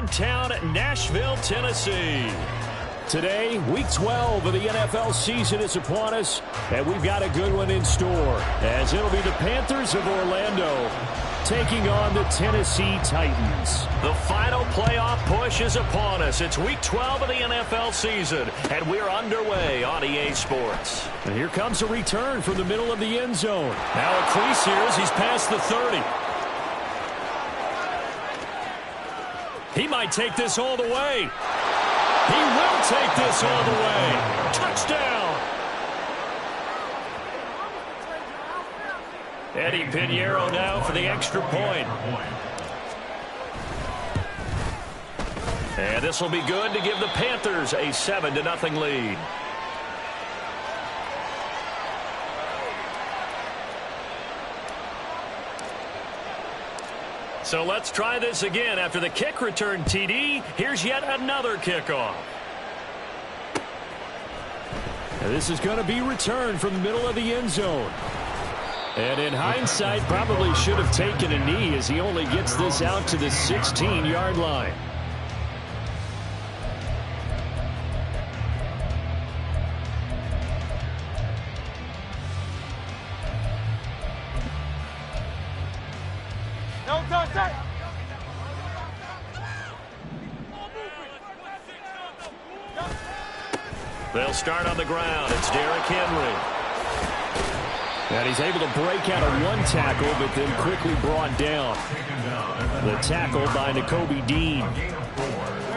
hometown Nashville, Tennessee. Today, Week 12 of the NFL season is upon us, and we've got a good one in store, as it'll be the Panthers of Orlando taking on the Tennessee Titans. The final playoff push is upon us. It's Week 12 of the NFL season, and we're underway on EA Sports. And here comes a return from the middle of the end zone. Now a crease here as he's past the 30. He might take this all the way. He will take this all the way. Touchdown. Eddie Pinheiro now for the extra point. And this will be good to give the Panthers a 7-0 lead. So let's try this again. After the kick return TD, here's yet another kickoff. And this is going to be returned from the middle of the end zone. And in hindsight, probably should have taken a knee as he only gets this out to the 16-yard line. They'll start on the ground. It's Derrick Henry. And he's able to break out of one tackle, but then quickly brought down. The tackle by Nakobe Dean.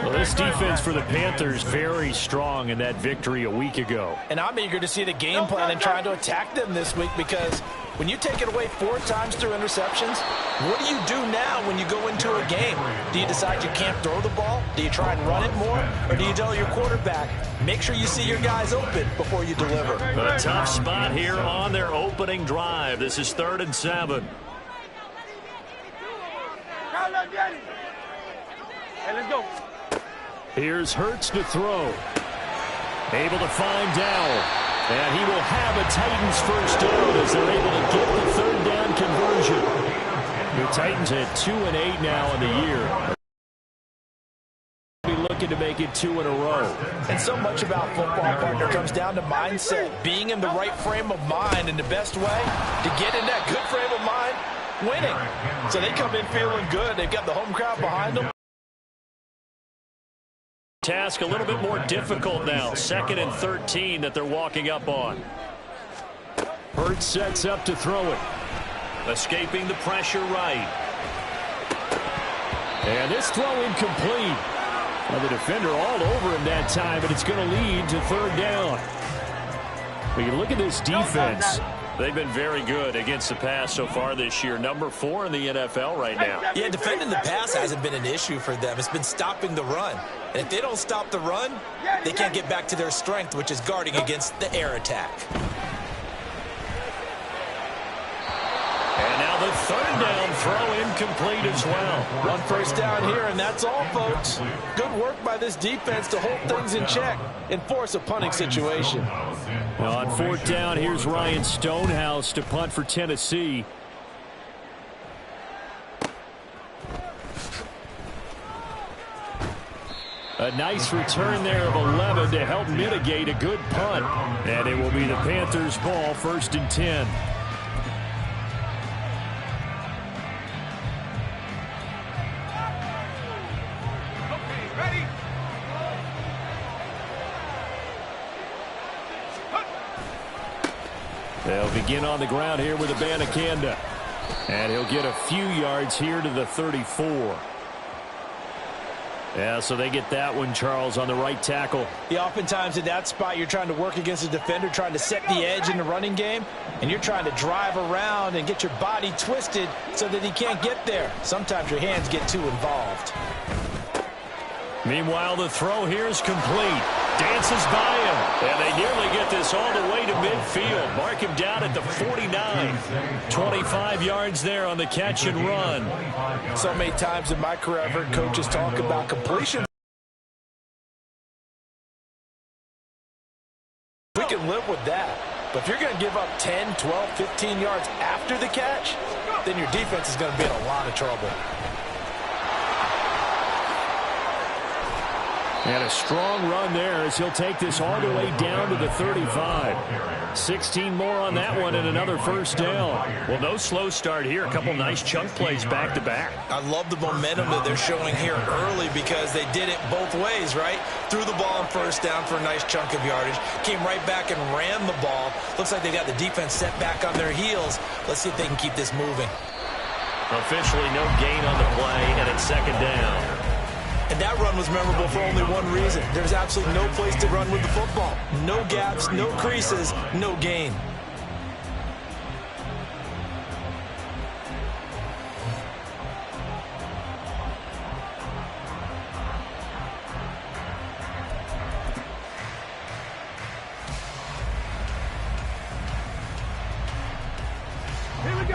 Well, this defense for the Panthers very strong in that victory a week ago. And I'm eager to see the game plan and trying to attack them this week, because when you take it away 4 times through interceptions, what do you do now when you go into a game? Do you decide you can't throw the ball? Do you try and run it more? Or do you tell your quarterback, make sure you see your guys open before you deliver? A tough spot here on their opening drive. This is 3rd and 7. Hey, let's go. Here's Hurts to throw. Able to find Dowell. And he will have a Titans first down as they're able to get the 3rd down conversion. The Titans at 2-8 now in the year. Be looking to make it 2 in a row. And so much about football, partner, comes down to mindset. Being in the right frame of mind, and the best way to get in that good frame of mind, winning. So they come in feeling good. They've got the home crowd behind them. Task a little bit more difficult now. 2nd and 13 that they're walking up on. Hurts sets up to throw it. Escaping the pressure right. And this throw incomplete. Well, the defender all over him that time, but it's going to lead to 3rd down. When you look at this defense, they've been very good against the pass so far this year. Number 4 in the NFL right now. Yeah, defending the pass hasn't been an issue for them. It's been stopping the run. And if they don't stop the run, they can't get back to their strength, which is guarding against the air attack. And now the 3rd down throw incomplete as well. 1 first down here, and that's all, folks. Good work by this defense to hold things in check and force a punting situation. Well, on 4th down, here's Ryan Stonehouse to punt for Tennessee. A nice return there of 11 to help mitigate a good punt. And it will be the Panthers' ball, 1st and 10. They'll begin on the ground here with Abanikanda. And he'll get a few yards here to the 34. Yeah, so they get that one, Charles, on the right tackle. Yeah, oftentimes in that spot, you're trying to work against a defender, trying to set the edge in the running game, and you're trying to drive around and get your body twisted so that he can't get there. Sometimes your hands get too involved. Meanwhile, the throw here is complete. Dances by him, and they nearly get this all the way to midfield. Mark him down at the 49. 25 yards there on the catch and run. So many times in my career, I've heard coaches talk about completion. We can live with that. But if you're going to give up 10, 12, 15 yards after the catch, then your defense is going to be in a lot of trouble. And a strong run there as he'll take this all the way down to the 35. 16 more on that one and another first down. Well, no slow start here. A couple nice chunk plays back-to-back. I love the momentum that they're showing here early because they did it both ways, right? Threw the ball on first down for a nice chunk of yardage. Came right back and ran the ball. Looks like they got the defense set back on their heels. Let's see if they can keep this moving. Officially no gain on the play, and it's second down. And that run was memorable for only one reason. There's absolutely no place to run with the football. No gaps, no creases, no gain.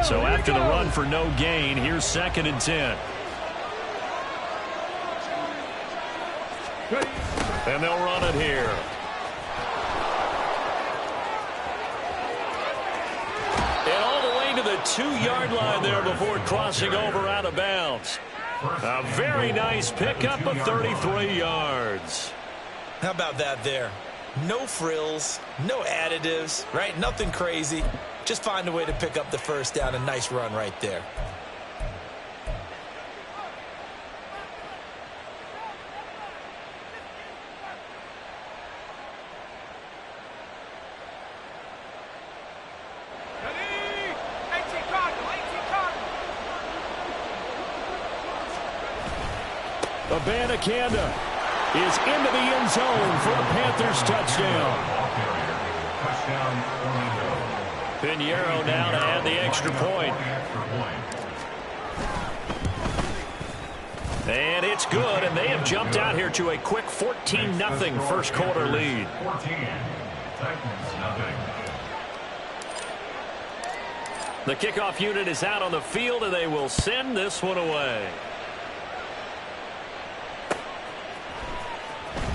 So after the run for no gain, here's 2nd and 10. And they'll run it here. And all the way to the 2-yard line there before crossing over out of bounds. A very nice pickup of 33 yards. How about that there? No frills, no additives, right? Nothing crazy. Just find a way to pick up the first down. A nice run right there. Abanikanda is into the end zone for a Panthers touchdown. Pinheiro now to add the extra point. And it's good, and they have jumped out here to a quick 14-0 first quarter lead. The kickoff unit is out on the field, and they will send this one away.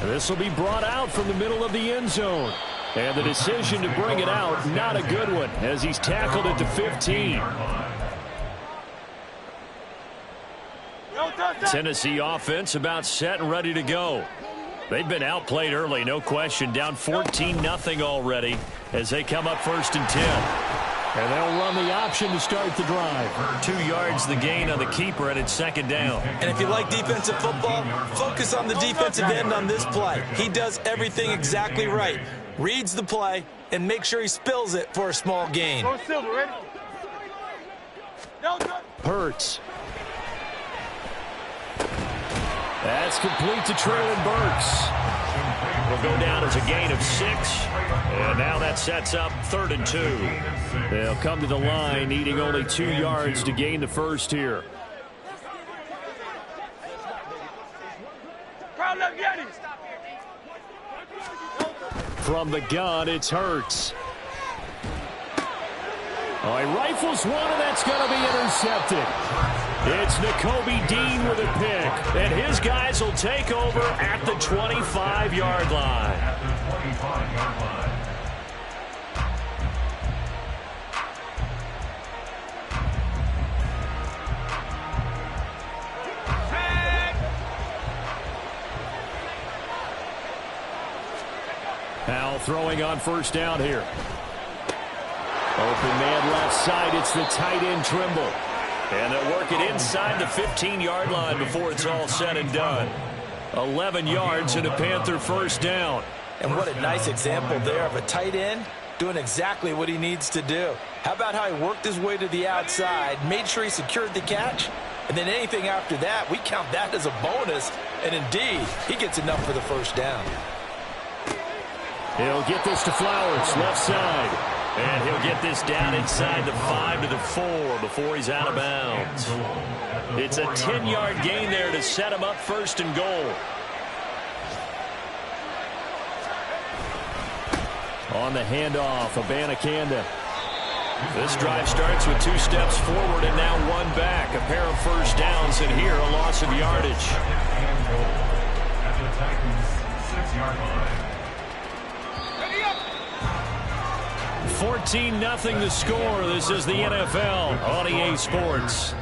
This will be brought out from the middle of the end zone. And the decision to bring it out, not a good one, as he's tackled it to 15. Tennessee offense about set and ready to go. They've been outplayed early, no question. Down 14-0 already as they come up 1st and 10. And they'll run the option to start the drive. 2 yards the gain on the keeper, and it's 2nd down. And if you like defensive football, focus on the defensive end on this play. He does everything exactly right. Reads the play and make sure he spills it for a small gain. Hurts. That's complete to Traylon Burks. Will go down as a gain of 6. And now that sets up 3rd and 2. They'll come to the line, needing only 2 yards to gain the first here. From the gun, it's Hurts. Oh, he rifles one, and that's going to be intercepted. It's Nakobe Dean with a pick, and his guys will take over at the 25-yard line. Now throwing on first down here. Open man left side. It's the tight end Trimble. And they'll work it inside the 15-yard line before it's all said and done. 11 yards and a Panther first down. And what a nice example there of a tight end doing exactly what he needs to do. How about how he worked his way to the outside, made sure he secured the catch, and then anything after that, we count that as a bonus. And indeed, he gets enough for the first down. He'll get this to Flowers, left side. And he'll get this down inside the 5 to the 4 before he's out of bounds. It's a 10-yard gain there to set him up 1st and goal. On the handoff, Abanikanda. This drive starts with 2 steps forward and now 1 back. A pair of first downs, and here a loss of yardage. At the Titans' 6-yard line. 14-0 the score. This is the NFL on EA Sports.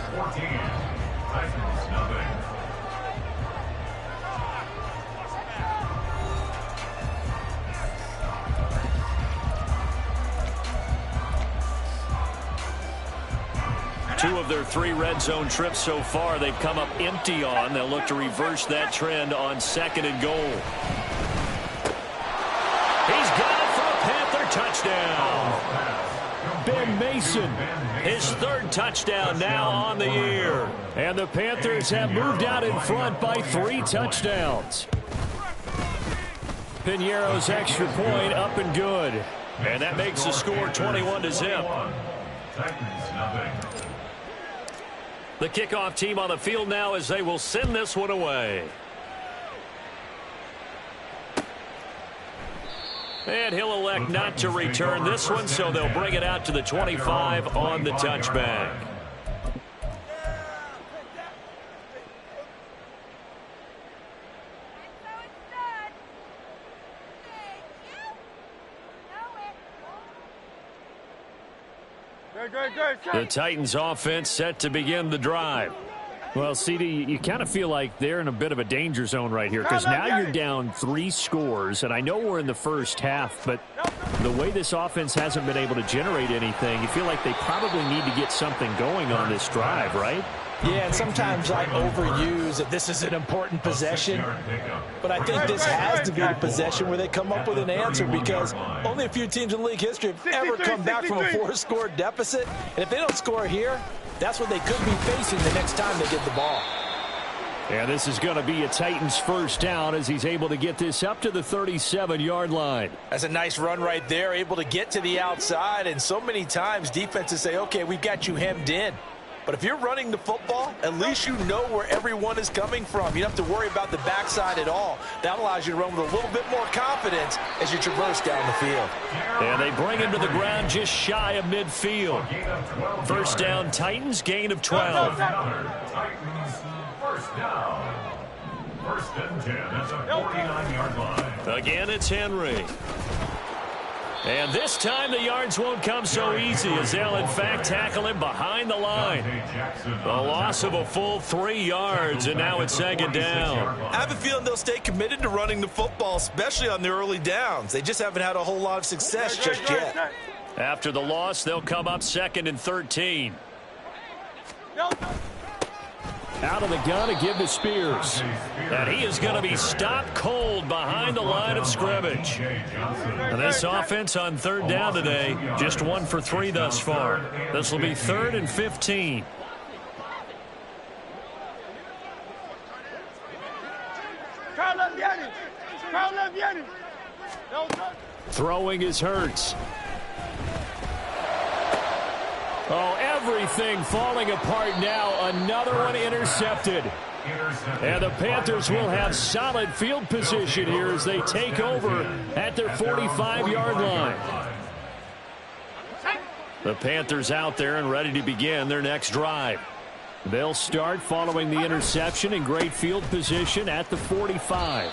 their 3 red zone trips so far, they've come up empty on. They'll look to reverse that trend on 2nd and goal. He's got it for a Panther touchdown. Ben Mason, his 3rd touchdown now on the year. And the Panthers have moved out in front by 3 touchdowns. Piñeiro's extra point up and good. And that makes the score 21-0. The kickoff team on the field now as they will send this one away. And he'll elect not to return this one, so they'll bring it out to the 25 on the touchback. The Titans offense set to begin the drive. Well, CD, you kind of feel like they're in a bit of a danger zone right here because now you're down 3 scores, and I know we're in the first half, but the way this offense hasn't been able to generate anything, you feel like they probably need to get something going on this drive, right? Yeah, and sometimes I overuse that this is an important possession, but I think this has to be the possession where they come up with an answer because only a few teams in league history have ever come back from a 4-score deficit, and if they don't score here, that's what they could be facing the next time they get the ball. And this is going to be a Titans first down as he's able to get this up to the 37-yard line. That's a nice run right there, able to get to the outside, and so many times defenses say, okay, we've got you hemmed in. But if you're running the football, at least you know where everyone is coming from. You don't have to worry about the backside at all. That allows you to run with a little bit more confidence as you traverse down the field. And they bring him to the ground just shy of midfield. First down, Titans, gain of 12. Titans, first down. 1st and 10 at the 49-yard line. Again, it's Henry. And this time the yards won't come so easy as they'll in fact tackle him behind the line. A loss of a full 3 yards, and now it's 2nd down. I have a feeling they'll stay committed to running the football, especially on the early downs. They just haven't had a whole lot of success just yet. After the loss, they'll come up 2nd and 13. Out of the gun to give to Spears. And he is going to be stopped cold behind the line of scrimmage. And this offense on 3rd down today, just 1 for 3 thus far. This will be 3rd and 15. Throwing is Hurts. Oh, everything falling apart now. Another one intercepted. And the Panthers will have solid field position here as they take over at their 45-yard line. The Panthers out there and ready to begin their next drive. They'll start following the interception in great field position at the 45.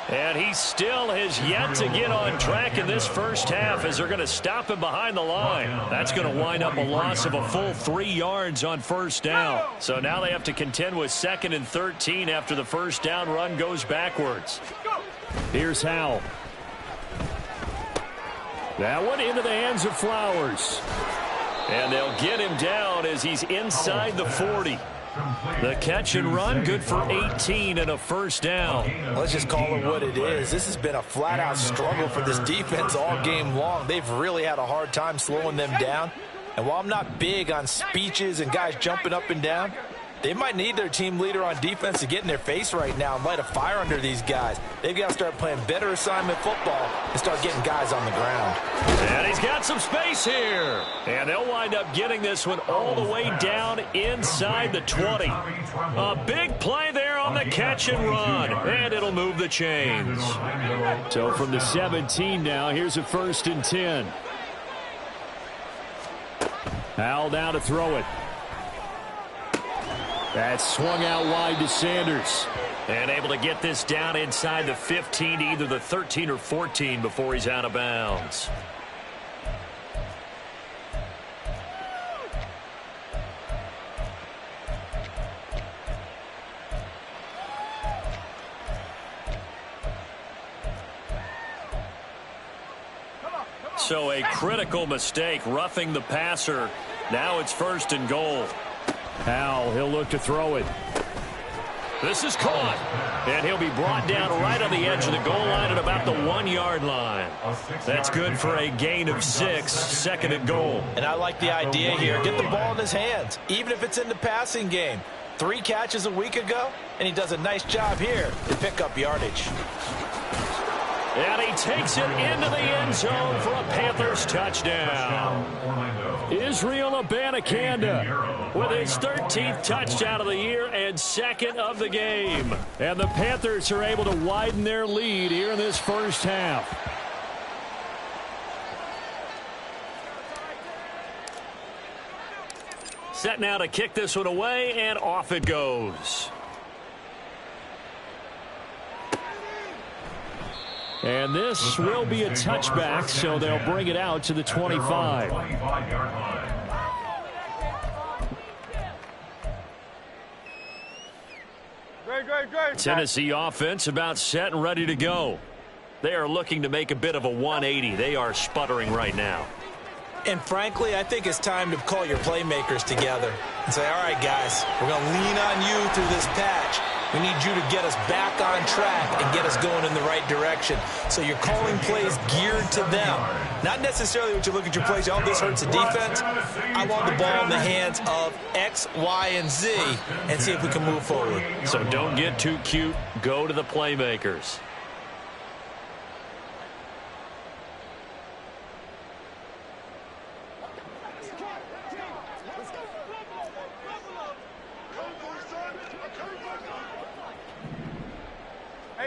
And he still has yet to get on track in this first half as they're going to stop him behind the line. That's going to wind up a loss of a full 3 yards on first down. So now they have to contend with 2nd and 13 after the first down run goes backwards. Here's Howell. That one into the hands of Flowers. And they'll get him down as he's inside the 40. The catch and run, good for 18 and a first down. Let's just call it what it is. This has been a flat-out struggle for this defense all game long. They've really had a hard time slowing them down. And while I'm not big on speeches and guys jumping up and down, they might need their team leader on defense to get in their face right now and light a fire under these guys. They've got to start playing better assignment football and start getting guys on the ground. And he's got some space here. And they'll wind up getting this one all the way down inside the 20. A big play there on the catch and run. And it'll move the chains. So from the 17 now, here's a 1st and 10. Howell down to throw it. That swung out wide to Sanders. And able to get this down inside the 15 to either the 13 or 14 before he's out of bounds. So a critical mistake, roughing the passer. Now it's 1st and goal. Howell, he'll look to throw it. This is caught. And he'll be brought down right on the edge of the goal line at about the 1-yard line. That's good for a gain of 6, second and goal. And I like the idea here. Get the ball in his hands, even if it's in the passing game. 3 catches a week ago, and he does a nice job here to pick up yardage. And he takes it into the end zone for a Panthers touchdown. Israel Abanikanda with his 13th touchdown of the year and second of the game. And the Panthers are able to widen their lead here in this first half. Set now to kick this one away, and off it goes. And this will be a touchback, so they'll bring it out to the 25. Tennessee offense about set and ready to go. They are looking to make a bit of a 180. They are sputtering right now. And frankly, I think it's time to call your playmakers together and say, all right, guys, we're going to lean on you through this patch. We need you to get us back on track and get us going in the right direction. So you're calling plays geared to them. Not necessarily what you look at your plays, oh, this hurts the defense. I want the ball in the hands of X, Y, and Z and see if we can move forward. So don't get too cute. Go to the playmakers.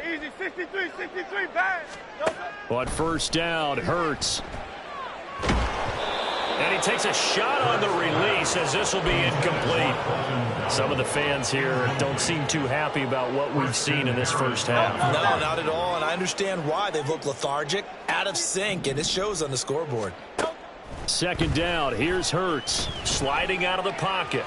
Easy, 63, bang. But first down, Hurts. And he takes a shot on the release as this will be incomplete. Some of the fans here don't seem too happy about what we've seen in this first half. No, not at all, and I understand why. They've looked lethargic, out of sync, and it shows on the scoreboard. Second down, here's Hurts, sliding out of the pocket.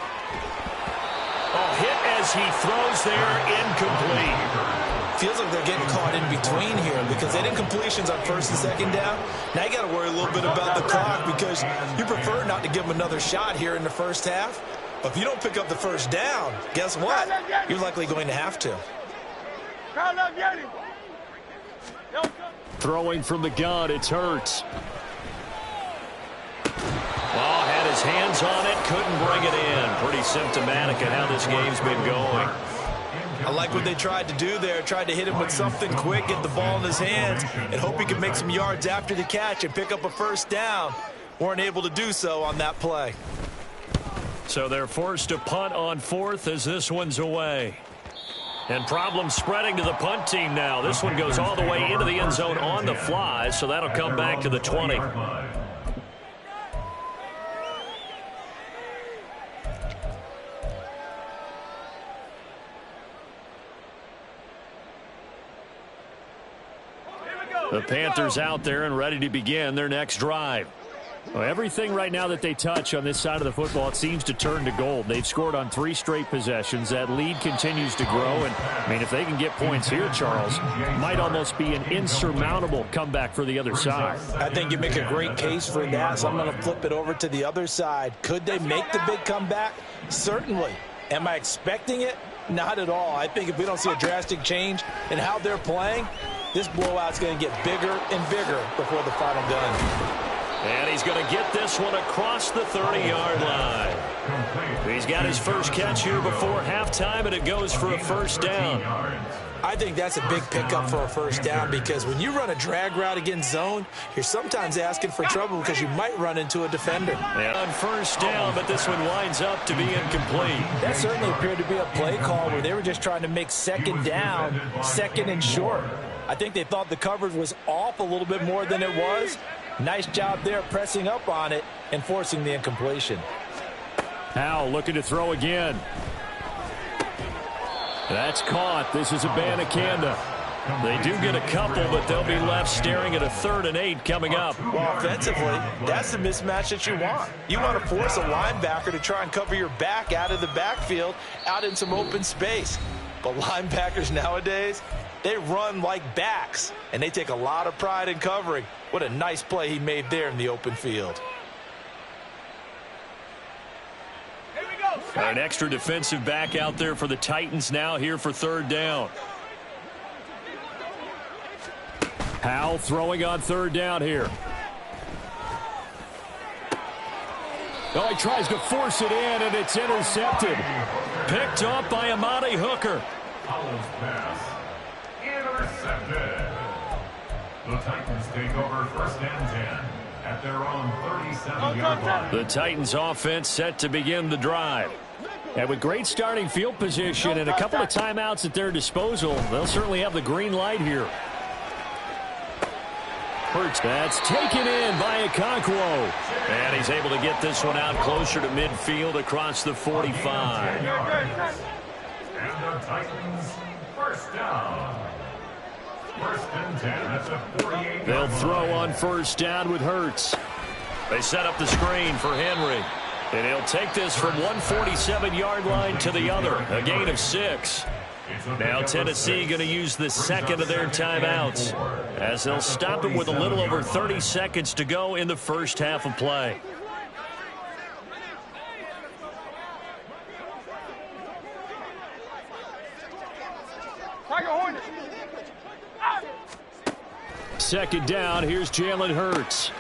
Oh, hit as he throws there, incomplete. Feels like they're getting caught in between here because they did incompletions on first and second down. Now you got to worry a little bit about the clock because you prefer not to give them another shot here in the first half. But if you don't pick up the first down, guess what? You're likely going to have to. Throwing from the gun, it's Hurts. Oh, had his hands on it, couldn't bring it in. Pretty symptomatic of how this game's been going. I like what they tried to do there. Tried to hit him with something quick, get the ball in his hands, and hope he could make some yards after the catch and pick up a first down. Weren't able to do so on that play. So they're forced to punt on fourth as this one's away. And problems spreading to the punt team now. This one goes all the way into the end zone on the fly, so that'll come back to the 20. The Panthers out there and ready to begin their next drive. Well, everything right now that they touch on this side of the football, it seems to turn to gold. They've scored on 3 straight possessions. That lead continues to grow. And, I mean, if they can get points here, Charles, might almost be an insurmountable comeback for the other side. I think you make a great case for that, so I'm going to flip it over to the other side. Could they make the big comeback? Certainly. Am I expecting it? Not at all. I think if we don't see a drastic change in how they're playing, this blowout's going to get bigger and bigger before the final gun. And he's going to get this one across the 30-yard line. He's got his first catch here before halftime, and it goes for a first down. I think that's a big pickup for a first down because when you run a drag route against zone, you're sometimes asking for trouble because you might run into a defender. And on first down, but this one winds up to be incomplete. That certainly appeared to be a play call where they were just trying to make second down, second and short. I think they thought the coverage was off a little bit more than it was. Nice job there pressing up on it and forcing the incompletion. Howell looking to throw again. That's caught. This is Abanikanda. They do get a couple, but they'll be left staring at a 3rd and 8 coming up. Well, offensively, that's the mismatch that you want. You want to force a linebacker to try and cover your back out of the backfield, out in some open space. But linebackers nowadays, they run like backs, and they take a lot of pride in covering. What a nice play he made there in the open field. Here we go. An extra defensive back out there for the Titans now here for third down. Howell throwing on third down here. Oh, he tries to force it in, and it's intercepted. Picked up by Amani Hooker. Howell's pass intercepted. The Titans take over first and 10 at their own 37-yard line. The Titans offense set to begin the drive. And with great starting field position and a couple of timeouts at their disposal, they'll certainly have the green light here. Hurts. That's taken in by Okonkwo. And he's able to get this one out closer to midfield across the 45. And the Titans first down. First and 10 at the 48. They'll throw on first down with Hurts. They set up the screen for Henry. And he'll take this from 147-yard line to the other. A gain of 6. Now Tennessee going to use the second of their timeouts as they'll stop him with a little over 30 seconds to go in the first half of play. Second down, here's Jalen Hurts.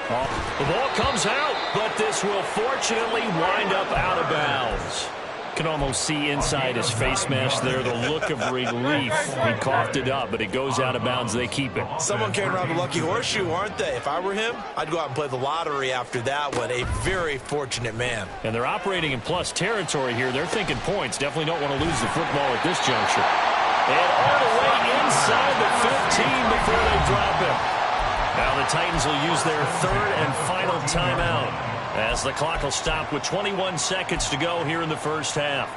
The ball comes out, but this will fortunately wind up out of bounds. You can almost see inside his face mask there the look of relief. He coughed it up, but it goes out of bounds. They keep it. Someone carrying around the lucky horseshoe, aren't they? If I were him, I'd go out and play the lottery after that one. A very fortunate man. And they're operating in plus territory here. They're thinking points. Definitely don't want to lose the football at this juncture. And all the way inside the 15 before they drop him. Now the Titans will use their third and final timeout as the clock will stop with 21 seconds to go here in the first half.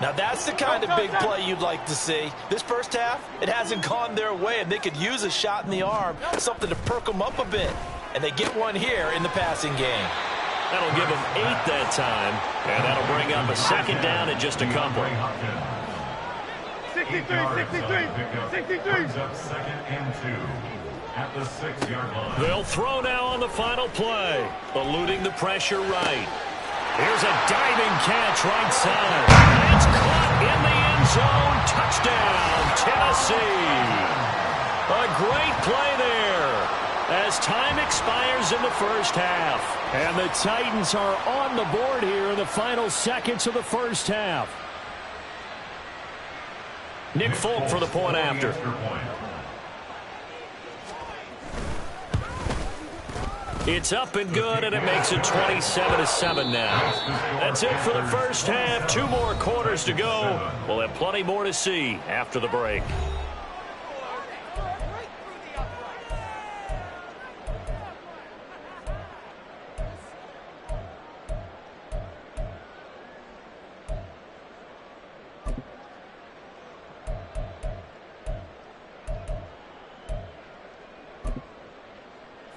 Now that's the kind of big play you'd like to see. This first half, it hasn't gone their way, and they could use a shot in the arm, something to perk them up a bit. And they get one here in the passing game. That'll give them 8 that time, and that'll bring up a second down and just a couple. 63. Second and 2. At the 6-yard line. They'll throw now on the final play, eluding the pressure right. Here's a diving catch right side. It's caught in the end zone. Touchdown, Tennessee. A great play there as time expires in the first half. And the Titans are on the board here in the final seconds of the first half. Nick Folk for the point after. It's up and good, and it makes it 27-7 now. That's it for the first half. 2 more quarters to go. We'll have plenty more to see after the break.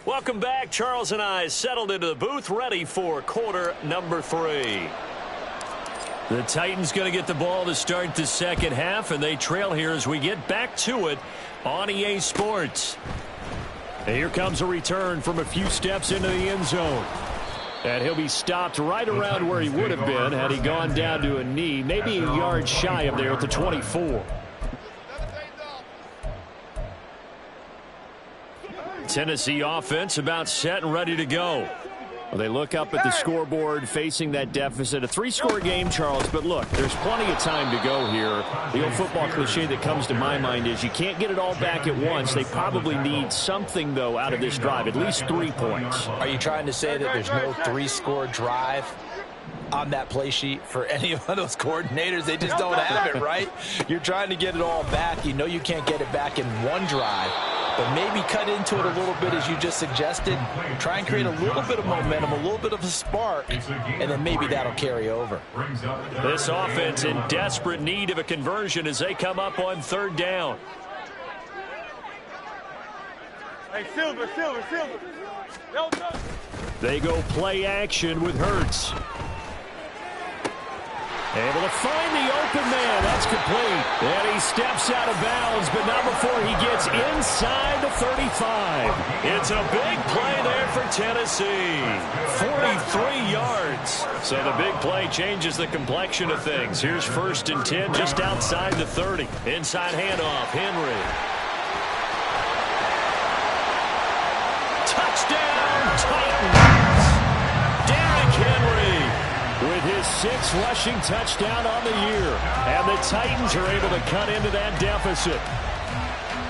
Welcome back. Charles and I settled into the booth, ready for quarter number 3. The Titans going to get the ball to start the second half, and they trail here as we get back to it on EA Sports. And here comes a return from a few steps into the end zone. And he'll be stopped right around where he would have been had he gone down to a knee, maybe a yard shy of there at the 24. Tennessee offense about set and ready to go. Well, they look up at the scoreboard facing that deficit. A 3-score game, Charles, but look, there's plenty of time to go here. The old football cliche that comes to my mind is you can't get it all back at once. They probably need something, though, out of this drive, at least 3 points. Are you trying to say that there's no 3-score drive on that play sheet for any of those coordinators? They just don't have it, right? You're trying to get it all back. You know you can't get it back in one drive. But maybe cut into it a little bit, as you just suggested. Try and create a little bit of momentum, a little bit of a spark, and then maybe that'll carry over. This offense in desperate need of a conversion as they come up on third down. Hey, Silver. No. They go play action with Hurts. Able to find the open man. That's complete. And he steps out of bounds, but not before he gets inside the 35. It's a big play there for Tennessee. 43 yards. So the big play changes the complexion of things. Here's 1st and 10 just outside the 30. Inside handoff, Henry. Touchdown, Titans. Derrick Henry with his 6th rushing touchdown on the year. And the Titans are able to cut into that deficit.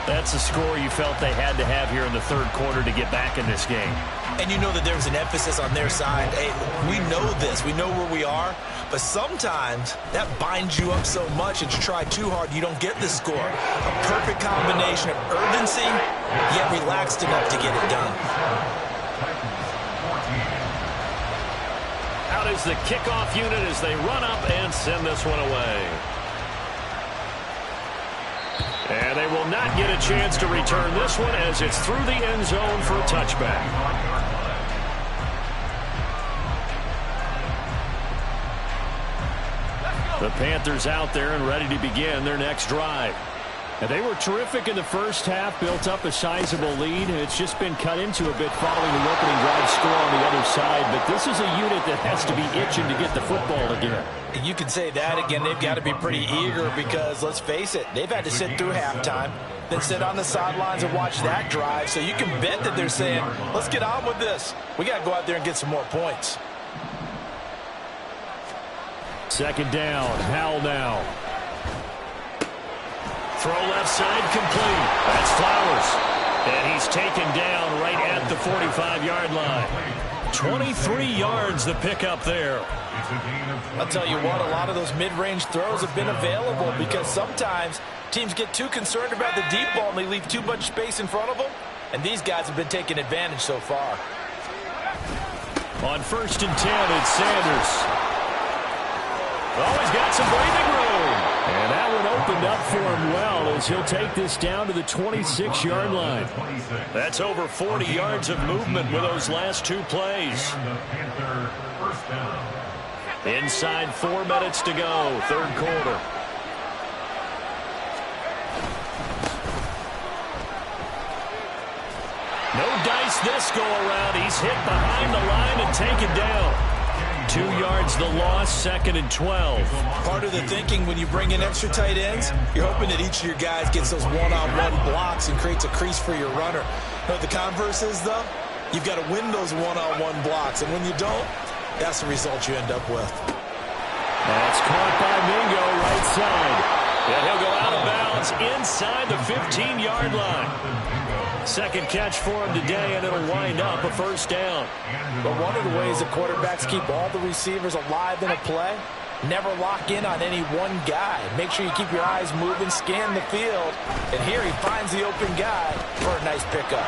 That's a score you felt they had to have here in the 3rd quarter to get back in this game. And you know that there's an emphasis on their side. Hey, we know this. We know where we are. But sometimes that binds you up so much that you try too hard, you don't get the score. A perfect combination of urgency, yet relaxed enough to get it done. Out is the kickoff unit as they run up and send this one away. And they will not get a chance to return this one as it's through the end zone for a touchback. The Panthers out there and ready to begin their next drive. And they were terrific in the first half, built up a sizable lead. It's just been cut into a bit following the opening drive score on the other side. But this is a unit that has to be itching to get the football again. You can say that again. They've got to be pretty eager because, let's face it, they've had to sit through halftime, then sit on the sidelines and watch that drive. So you can bet that they're saying, let's get on with this. We got to go out there and get some more points. 2nd down, Howell now. Throw left side complete. That's Flowers. And he's taken down right at the 45-yard line. 23 yards the pickup there. I'll tell you what, a lot of those mid-range throws have been available because sometimes teams get too concerned about the deep ball and they leave too much space in front of them. And these guys have been taking advantage so far. On 1st and 10, it's Sanders. Oh, he's got some breathing room. And that one opened up for him well as he'll take this down to the 26-yard line. That's over 40 yards of movement with those last 2 plays. Inside 4 minutes to go, 3rd quarter. No dice this go around. He's hit behind the line and taken down. 2 yards the loss, 2nd and 12. Part of the thinking when you bring in extra tight ends, you're hoping that each of your guys gets those one-on-one blocks and creates a crease for your runner. You know what the converse is, though? You've got to win those one-on-one blocks, and when you don't, that's the result you end up with. That's caught by Mingo, right side. And he'll go out of bounds inside the 15-yard line. 2nd catch for him today, and it'll wind up a 1st down. But one of the ways that quarterbacks keep all the receivers alive in a play, never lock in on any one guy. Make sure you keep your eyes moving, scan the field, and here he finds the open guy for a nice pickup.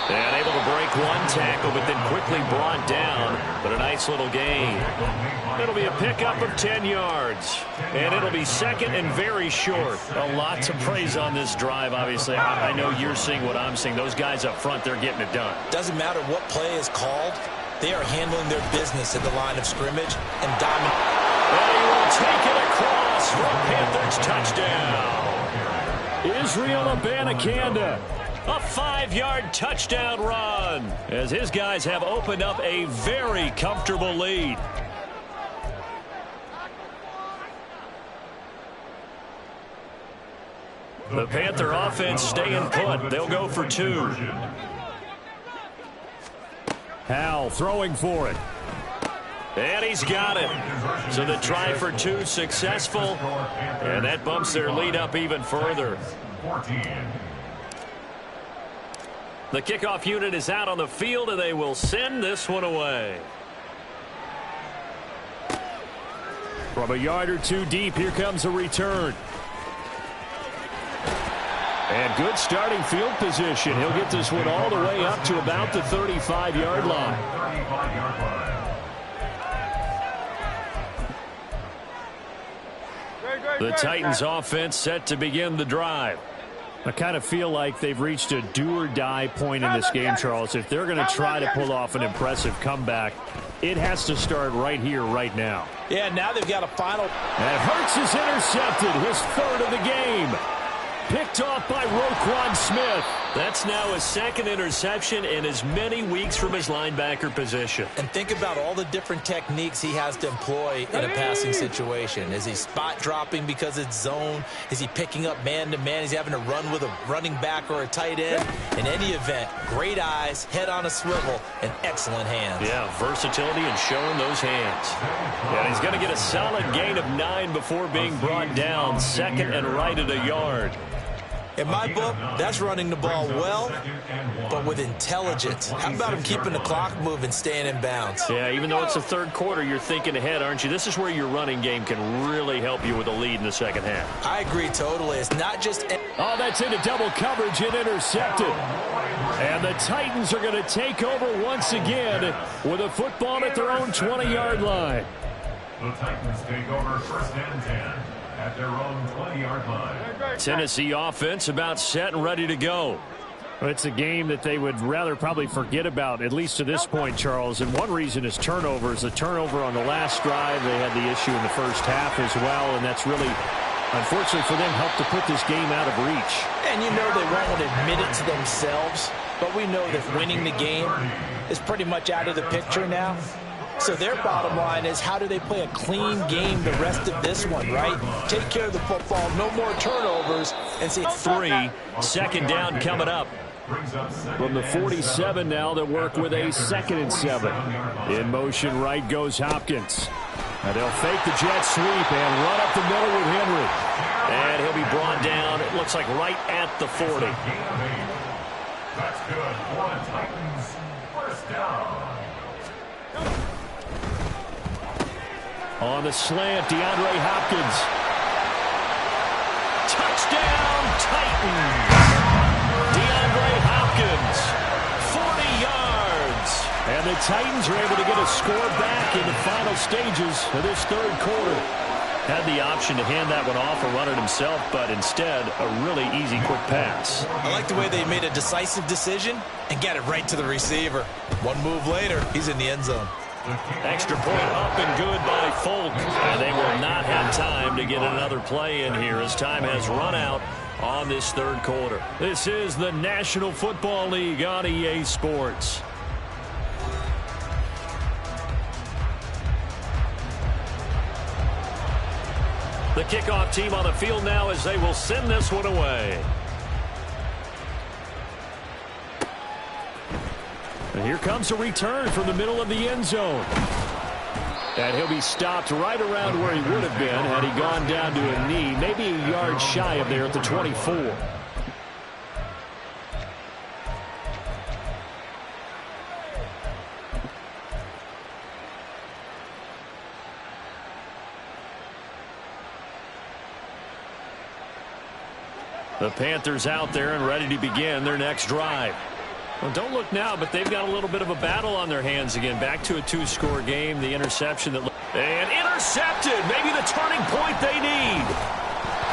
And able to break one tackle, but then quickly brought down. But a nice little gain. It'll be a pickup of 10 yards. And it'll be 2nd and very short. A lot to praise on this drive, obviously. I know you're seeing what I'm seeing. Those guys up front, they're getting it done. Doesn't matter what play is called. They are handling their business at the line of scrimmage and dominating. And he will take it across for a Panthers touchdown. Israel Abanikanda. A 5-yard touchdown run as his guys have opened up a very comfortable lead. The Panther offense staying put. They'll go for 2. Howell throwing for it. And he's got it. So the try for 2 successful. And that bumps their lead up even further. The kickoff unit is out on the field, and they will send this one away. From a yard or 2 deep, here comes a return. And good starting field position. He'll get this one all the way up to about the 35-yard line. The Titans offense set to begin the drive. I kind of feel like they've reached a do-or-die point in this game, Charles. If they're going to try to pull off an impressive comeback, it has to start right here, right now. Yeah, now they've got a final. And Hurts is intercepted, his third of the game. Picked off by Roquan Smith. That's now his second interception in as many weeks from his linebacker position. And think about all the different techniques he has to employ in a passing situation. Is he spot dropping because it's zone? Is he picking up man-to-man? Is he having to run with a running back or a tight end? In any event, great eyes, head on a swivel, and excellent hands. Yeah, versatility and showing those hands. And he's going to get a solid gain of 9 before being brought down, second and right at a yard. In my book, that's running the ball well, but with intelligence. How about him keeping the clock moving, staying in bounds? Yeah, even though it's the third quarter, you're thinking ahead, aren't you? This is where your running game can really help you with a lead in the second half. I agree totally. It's not just... Oh, that's into double coverage and intercepted. And the Titans are going to take over once again with a football at their own 20-yard line. The Titans take over 1st and 10 at their own 20-yard line. Tennessee offense about set and ready to go. It's a game that they would rather probably forget about, at least to this point, Charles. And one reason is turnovers. A turnover on the last drive. They had the issue in the first half as well, and that's really, unfortunately for them, helped to put this game out of reach. And you know they won't admit it to themselves, but we know that winning the game is pretty much out of the picture now. So their bottom line is, how do they play a clean game the rest of this one, right? Take care of the football, no more turnovers, and see. 3, second down coming up. From the 47 now, they work with a 2nd and 7. In motion, right goes Hopkins. And they'll fake the jet sweep and run up the middle with Henry. And he'll be brought down, it looks like right at the 40. That's good for the Titans. 1st down. On the slant, DeAndre Hopkins. Touchdown, Titans! DeAndre Hopkins, 40 yards. And the Titans are able to get a score back in the final stages of this third quarter. Had the option to hand that one off or run it himself, but instead, a really easy, quick pass. I like the way they made a decisive decision and got it right to the receiver. One move later, he's in the end zone. Extra point up and good by Folk. And they will not have time to get another play in here as time has run out on this third quarter. This is the National Football League on EA Sports. The kickoff team on the field now as they will send this one away. And here comes a return from the middle of the end zone. And he'll be stopped right around where he would have been had he gone down to a knee, maybe a yard shy of there at the 24. The Panthers out there and ready to begin their next drive. Well, don't look now, but they've got a little bit of a battle on their hands again. Back to a 2-score game. The interception that... And intercepted! Maybe the turning point they need.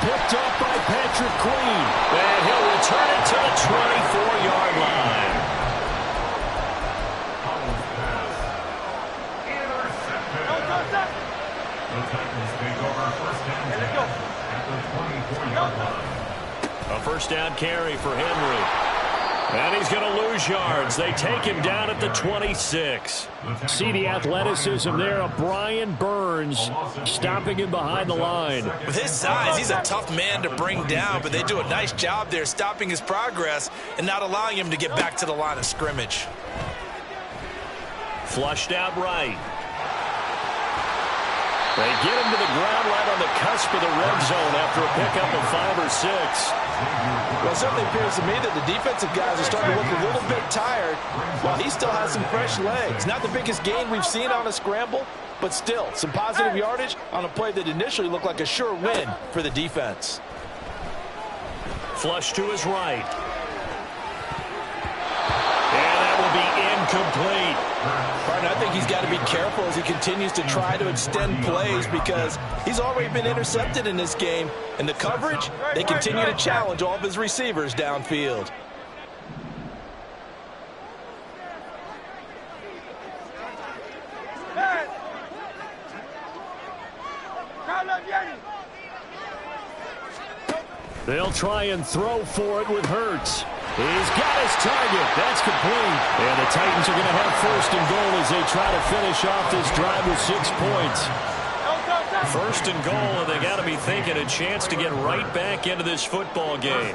Picked up by Patrick Queen. And he'll return it to the 24-yard line. The Titans take over 1st and 10 at the 24-yard line. A first down carry for Henry. And he's going to lose yards. They take him down at the 26. See the athleticism there of Brian Burns stopping him behind the line. With his size, he's a tough man to bring down, but they do a nice job there stopping his progress and not allowing him to get back to the line of scrimmage. Flushed out right. They get him to the ground right on the cusp of the red zone after a pickup of 5 or 6. Well, it certainly appears to me that the defensive guys are starting to look a little bit tired while he still has some fresh legs. Not the biggest gain we've seen on a scramble, but still some positive yardage on a play that initially looked like a sure win for the defense. Flush to his right. And that will be incomplete. Partner, I think he's got to be careful as he continues to try to extend plays because he's already been intercepted in this game. And the coverage, they continue to challenge all of his receivers downfield. They'll try and throw for it with Hurts. He's got his target. That's complete. And the Titans are going to have first and goal as they try to finish off this drive with 6 points. First and goal, and they got to be thinking a chance to get right back into this football game.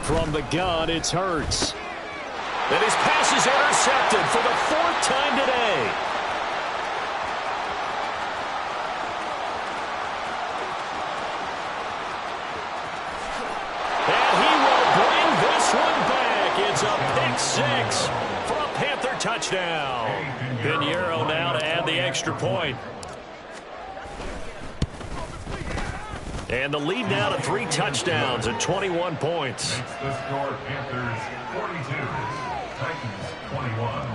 From the gun, it's Hurts. And his pass is intercepted for the 4th time today. It's a pick 6 for a Panther touchdown. Pinheiro now to add the extra point. And the lead now to 3 touchdowns and 21 points. It's the score, Panthers 42, Titans 21.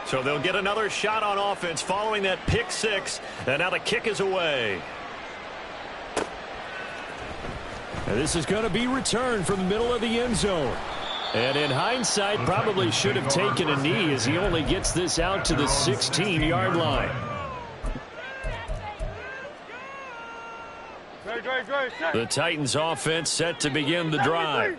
So they'll get another shot on offense following that pick 6. And now the kick is away. And this is going to be returned from the middle of the end zone. And in hindsight, probably should have taken a knee as he only gets this out to the 16-yard line. The Titans offense set to begin the drive.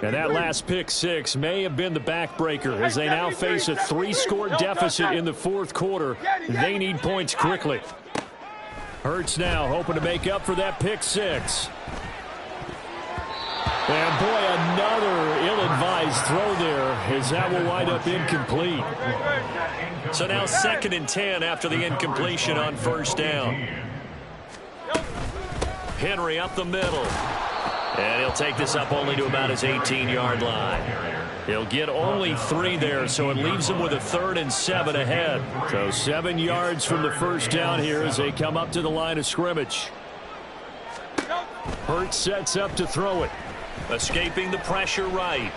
And that last pick 6 may have been the backbreaker as they now face a 3-score deficit in the 4th quarter. They need points quickly. Hurts now hoping to make up for that pick 6. And, boy, another ill-advised throw there as that will wind up incomplete. So now 2nd and 10 after the incompletion on 1st down. Henry up the middle. And he'll take this up only to about his 18-yard line. He'll get only 3 there, so it leaves him with a 3rd and 7 ahead. So 7 yards from the 1st down here as they come up to the line of scrimmage. Hurts sets up to throw it. Escaping the pressure right.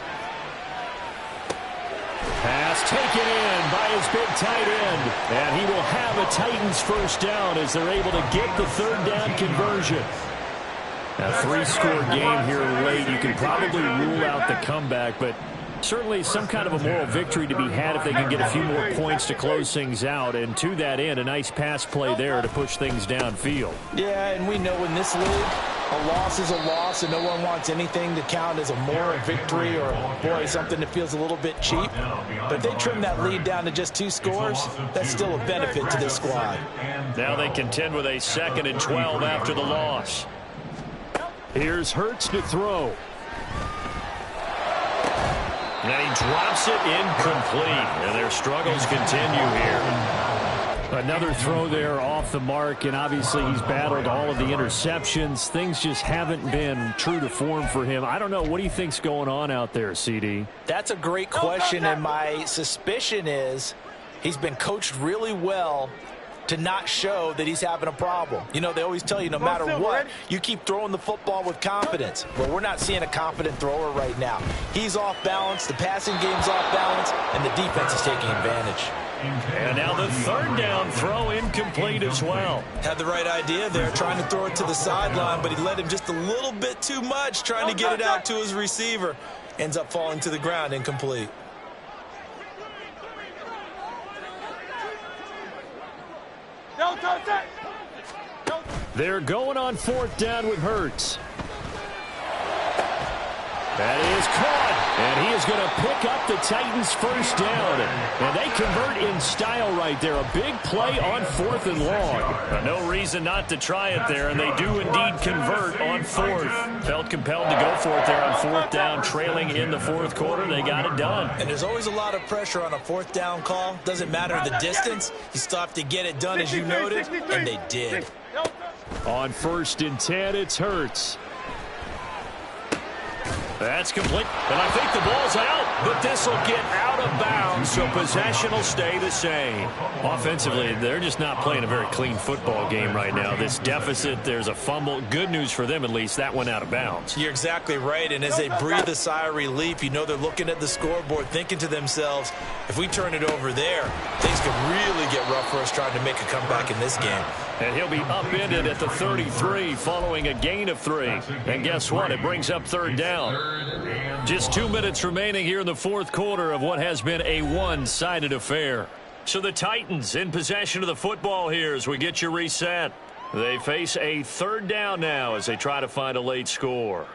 Pass taken in by his big tight end. And he will have a Titans 1st down as they're able to get the 3rd down conversion. A 3-score game here late. You can probably rule out the comeback, but certainly some kind of a moral victory to be had if they can get a few more points to close things out. And to that end, a nice pass play there to push things downfield. Yeah, and we know in this league, a loss is a loss, and no one wants anything to count as a moral victory or, boy, something that feels a little bit cheap. But if they trim that lead down to just 2 scores, that's still a benefit to this squad. Now they contend with a 2nd and 12 after the loss. Here's Hurts to throw. And he drops it incomplete. And their struggles continue here. Another throw there off the mark, and obviously he's battled all of the interceptions. Things just haven't been true to form for him. I don't know. What do you think's going on out there, CD? That's a great question, and my suspicion is he's been coached really well to not show that he's having a problem. You know, they always tell you no matter what, you keep throwing the football with confidence. Well, we're not seeing a confident thrower right now. He's off balance, the passing game's off balance, and the defense is taking advantage. And now the 3rd down throw incomplete as well. Had the right idea there, trying to throw it to the sideline, but he led him just a little bit too much, trying to get it out to his receiver. Ends up falling to the ground, incomplete. They're going on 4th down with Hurts. That is caught, and he is going to pick up the Titans' 1st down. And they convert in style right there. A big play on 4th and long. No reason not to try it there, and they do indeed convert on 4th. Felt compelled to go for it there on 4th down, trailing in the 4th quarter. They got it done. And there's always a lot of pressure on a 4th down call. Doesn't matter the distance. You still have to get it done, as you noted, and they did. On 1st and 10, it's Hurts. That's complete. And I think the ball's out, but this will get out of bounds, so possession will stay the same. Offensively, they're just not playing a very clean football game right now. This deficit, there's a fumble. Good news for them, at least. That went out of bounds. You're exactly right, and as they breathe a sigh of relief, you know they're looking at the scoreboard, thinking to themselves, if we turn it over there, things could really get rough for us trying to make a comeback in this game. And he'll be upended at the 33 following a gain of 3. And guess what? It brings up third down. Just 2 minutes remaining here in the fourth quarter of what has been a one-sided affair. So the Titans in possession of the football here as we get you reset. They face a third down now as they try to find a late score.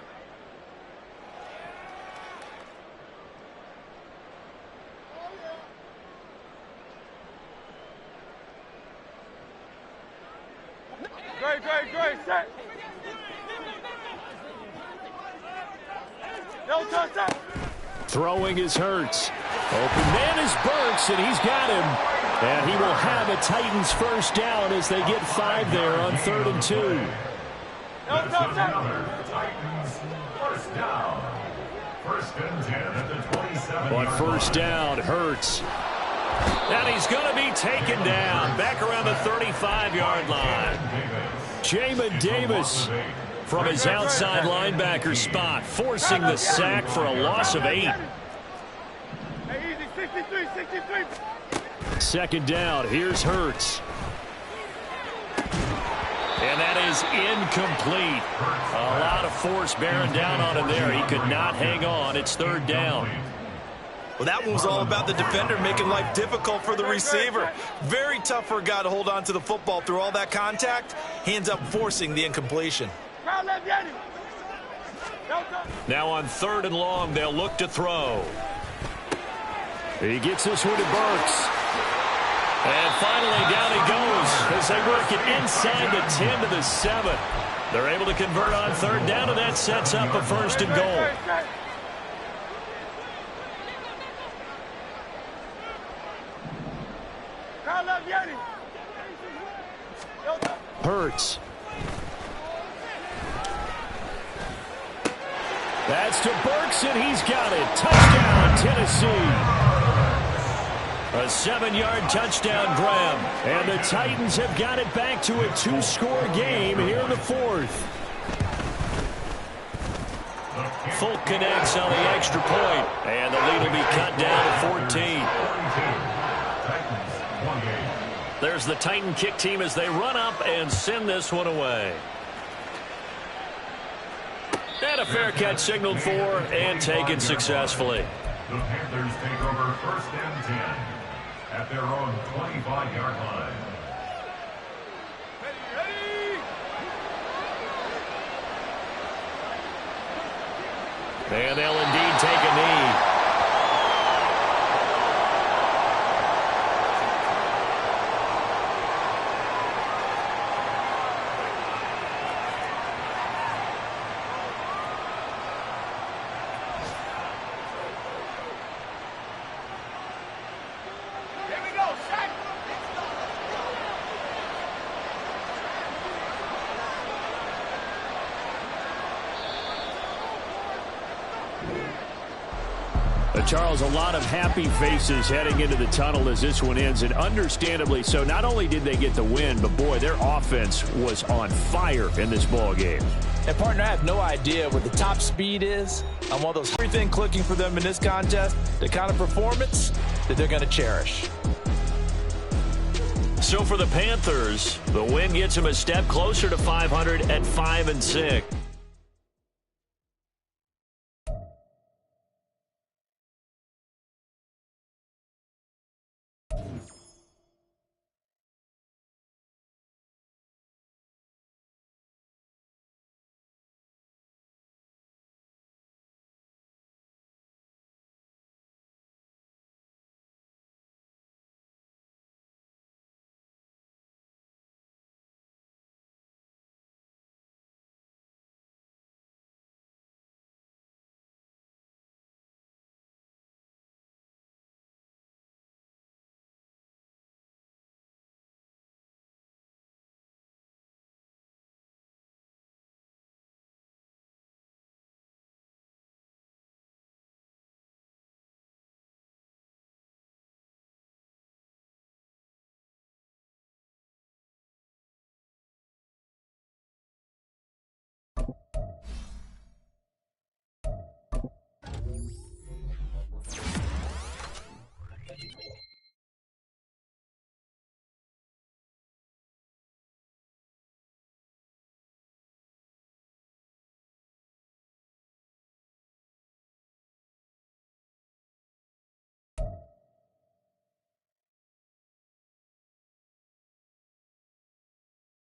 Great, set. No touchdown. Throwing is Hurts. Open man is Burks, and he's got him. And he will have a Titans first down as they get 5 there on 3rd and 2. No touchdown. Titans first down. 1st and 10 at the 27. On first down, Hurts. And he's going to be taken down back around the 35-yard line. Jamin Davis from his outside linebacker spot, forcing the sack for a loss of 8. Hey, easy, 63. 2nd down, here's Hurts. And that is incomplete. A lot of force bearing down on him there. He could not hang on. It's 3rd down. Well, that one was all about the defender making life difficult for the receiver. Very tough for a guy to hold on to the football through all that contact. He ends up forcing the incompletion. Now on 3rd and long, they'll look to throw. He gets this one to Burks. And finally, down he goes as they work it inside the 10 to the 7. They're able to convert on 3rd down, and that sets up a 1st and goal. Hurts. That's to Burks, and he's got it. Touchdown, Tennessee. A 7-yard touchdown grab. And the Titans have got it back to a 2-score game here in the 4th. Folk connects on the extra point, and the lead will be cut down to 14. There's the Titan kick team as they run up and send this one away. And a fair catch signaled for and taken successfully. The Panthers take over 1st and 10 at their own 25-yard line. And they'll indeed take a knee. Charles, a lot of happy faces heading into the tunnel as this one ends, and understandably so. Not only did they get the win, but boy, their offense was on fire in this ball game. And partner, I have no idea what the top speed is on one of those. Everything clicking for them in this contest, the kind of performance that they're going to cherish. So for the Panthers, the win gets them a step closer to 500 at 5-6.